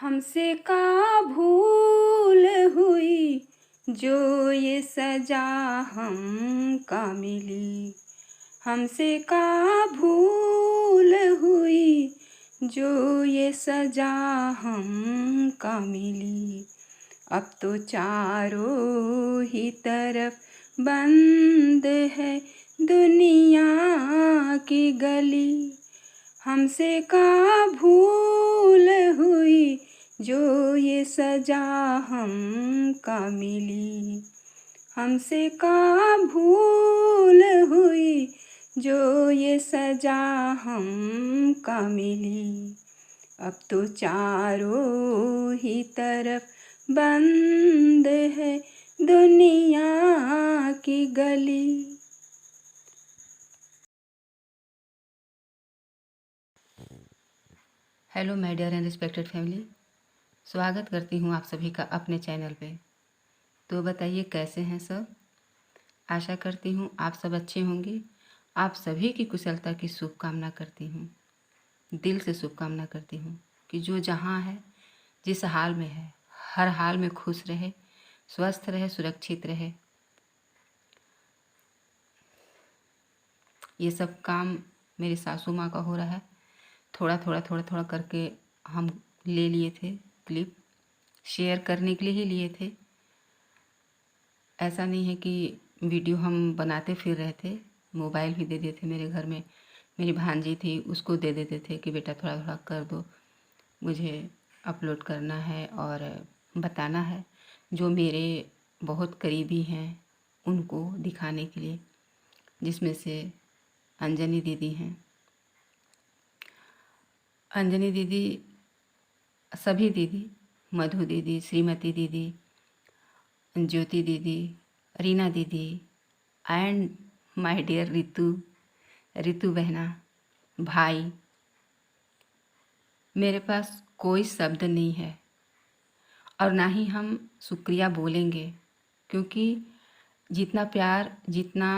हमसे का भूल हुई जो ये सजा हमका मिली। हमसे का भूल हुई जो ये सजा हमका मिली। अब तो चारों ही तरफ बंद है दुनिया की गली। हमसे का भूल हुई जो ये सजा हमका मिली। हमसे का भूल हुई जो ये सजा हमका मिली। अब तो चारों ही तरफ बंद है दुनिया की गली। Hello my dear and respected family, स्वागत करती हूँ आप सभी का अपने चैनल पे। तो बताइए कैसे हैं सब। आशा करती हूँ आप सब अच्छे होंगे। आप सभी की कुशलता की शुभकामना करती हूँ, दिल से शुभकामना करती हूँ कि जो जहाँ है, जिस हाल में है, हर हाल में खुश रहे, स्वस्थ रहे, सुरक्षित रहे। ये सब काम मेरी सासू माँ का हो रहा है। थोड़ा थोड़ा करके हम ले लिए थे क्लिप, शेयर करने के लिए ही लिए थे। ऐसा नहीं है कि वीडियो हम बनाते फिर रहे थे। मोबाइल भी दे दिए थे मेरे घर में, मेरी भांजी थी, उसको दे देते थे कि बेटा थोड़ा थोड़ा कर दो, मुझे अपलोड करना है और बताना है। जो मेरे बहुत करीबी हैं उनको दिखाने के लिए, जिसमें से अंजनी दीदी हैं। अंजनी दीदी, सभी दीदी, मधु दीदी, श्रीमती दीदी, ज्योति दीदी, रीना दीदी एंड माय डियर रितु बहना, भाई, मेरे पास कोई शब्द नहीं है और ना ही हम शुक्रिया बोलेंगे, क्योंकि जितना प्यार, जितना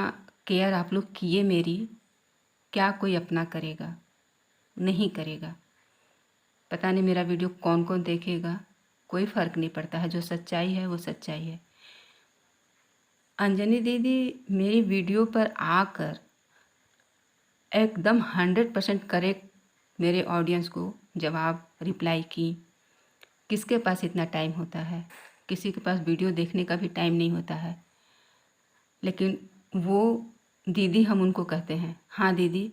केयर आप लोग किए मेरी, क्या कोई अपना करेगा? नहीं करेगा। पता नहीं मेरा वीडियो कौन कौन देखेगा, कोई फ़र्क नहीं पड़ता है। जो सच्चाई है वो सच्चाई है। अंजनी दीदी मेरी वीडियो पर आकर एकदम 100% करेक्ट मेरे ऑडियंस को जवाब रिप्लाई की। किसके पास इतना टाइम होता है? किसी के पास वीडियो देखने का भी टाइम नहीं होता है। लेकिन वो दीदी, हम उनको कहते हैं, हाँ दीदी,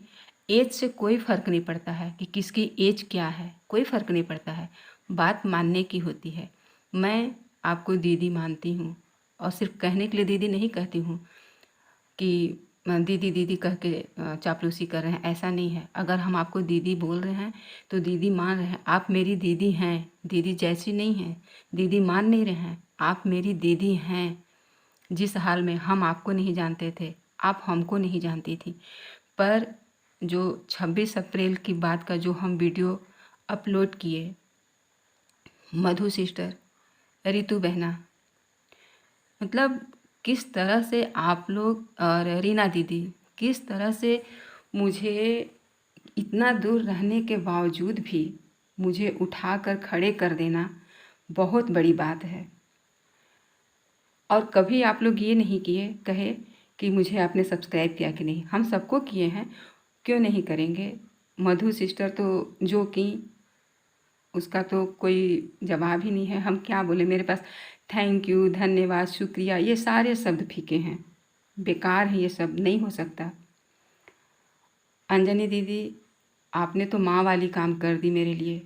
एज से कोई फ़र्क नहीं पड़ता है कि किसकी एज क्या है, कोई फ़र्क नहीं पड़ता है। बात मानने की होती है। मैं आपको दीदी मानती हूँ और सिर्फ कहने के लिए दीदी नहीं कहती हूँ कि दीदी दीदी कह के चापलूसी कर रहे हैं, ऐसा नहीं है। अगर हम आपको दीदी बोल रहे हैं तो दीदी मान रहे हैं, आप मेरी दीदी हैं। दीदी जैसी नहीं हैं, दीदी मान नहीं रहे हैं, आप मेरी दीदी हैं। जिस हाल में हम आपको नहीं जानते थे, आप हमको नहीं जानती थी, पर जो 26 अप्रैल की बात का जो हम वीडियो अपलोड किए, मधु सिस्टर, रितु बहना, मतलब किस तरह से आप लोग और रीना दीदी, किस तरह से मुझे इतना दूर रहने के बावजूद भी मुझे उठाकर खड़े कर देना बहुत बड़ी बात है। और कभी आप लोग ये नहीं कहे कि मुझे आपने सब्सक्राइब किया कि नहीं। हम सबको किए हैं, क्यों नहीं करेंगे। मधु सिस्टर तो जो की, उसका तो कोई जवाब ही नहीं है। हम क्या बोले, मेरे पास थैंक यू, धन्यवाद, शुक्रिया, ये सारे शब्द फीके हैं, बेकार है, ये सब नहीं हो सकता। अंजनी दीदी, आपने तो माँ वाली काम कर दी मेरे लिए।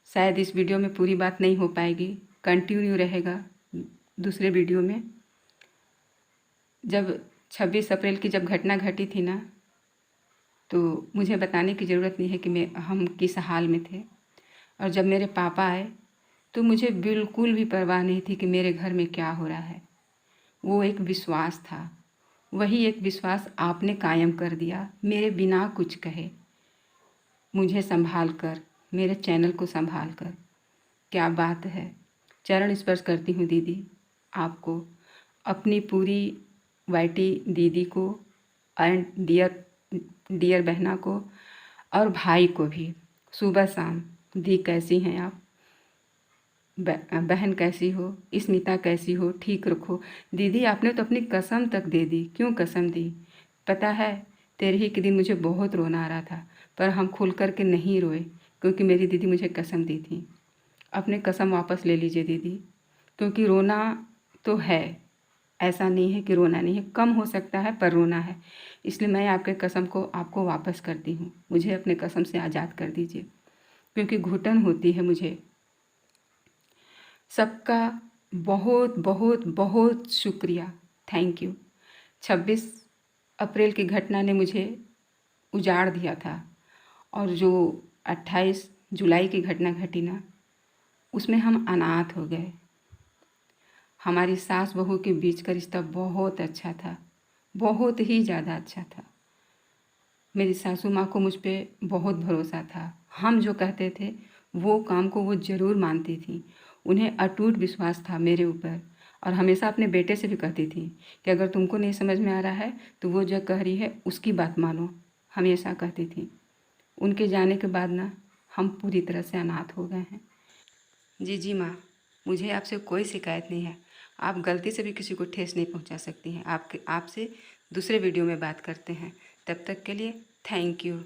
शायद इस वीडियो में पूरी बात नहीं हो पाएगी, कंटिन्यू रहेगा दूसरे वीडियो में। जब 26 अप्रैल की जब घटना घटी थी ना, तो मुझे बताने की ज़रूरत नहीं है कि हम किस हाल में थे। और जब मेरे पापा आए तो मुझे बिल्कुल भी परवाह नहीं थी कि मेरे घर में क्या हो रहा है। वो एक विश्वास था, वही एक विश्वास आपने कायम कर दिया मेरे बिना कुछ कहे, मुझे संभाल कर, मेरे चैनल को संभाल कर। क्या बात है। चरण स्पर्श करती हूँ दीदी आपको, अपनी पूरी वाईटी दीदी को एंड डियर बहना को और भाई को भी। सुबह शाम दी कैसी हैं आप, बहन कैसी हो, स्मिता कैसी हो, ठीक रखो। दीदी आपने तो अपनी कसम तक दे दी। क्यों कसम दी? पता है तेरे ही के दिन मुझे बहुत रोना आ रहा था, पर हम खुल कर के नहीं रोए क्योंकि मेरी दीदी मुझे कसम दी थी। अपने कसम वापस ले लीजिए दीदी, क्योंकि रोना तो है, ऐसा नहीं है कि रोना नहीं है, कम हो सकता है पर रोना है। इसलिए मैं आपके कसम को आपको वापस करती हूँ। मुझे अपने कसम से आज़ाद कर दीजिए, क्योंकि घुटन होती है मुझे। सबका बहुत बहुत बहुत शुक्रिया, थैंक यू। 26 अप्रैल की घटना ने मुझे उजाड़ दिया था, और जो 28 जुलाई की घटना घटी ना, उसमें हम अनाथ हो गए। हमारी सास बहू के बीच का रिश्ता बहुत अच्छा था, बहुत ही ज़्यादा अच्छा था। मेरी सासू माँ को मुझ पर बहुत भरोसा था। हम जो कहते थे वो काम को वो ज़रूर मानती थी। उन्हें अटूट विश्वास था मेरे ऊपर, और हमेशा अपने बेटे से भी कहती थी कि अगर तुमको नहीं समझ में आ रहा है तो वो जो कह रही है उसकी बात मानो, हमेशा कहती थी। उनके जाने के बाद ना हम पूरी तरह से अनाथ हो गए हैं। जी माँ, मुझे आपसे कोई शिकायत नहीं है। आप गलती से भी किसी को ठेस नहीं पहुँचा सकती हैं। आपसे दूसरे वीडियो में बात करते हैं। तब तक के लिए थैंक यू।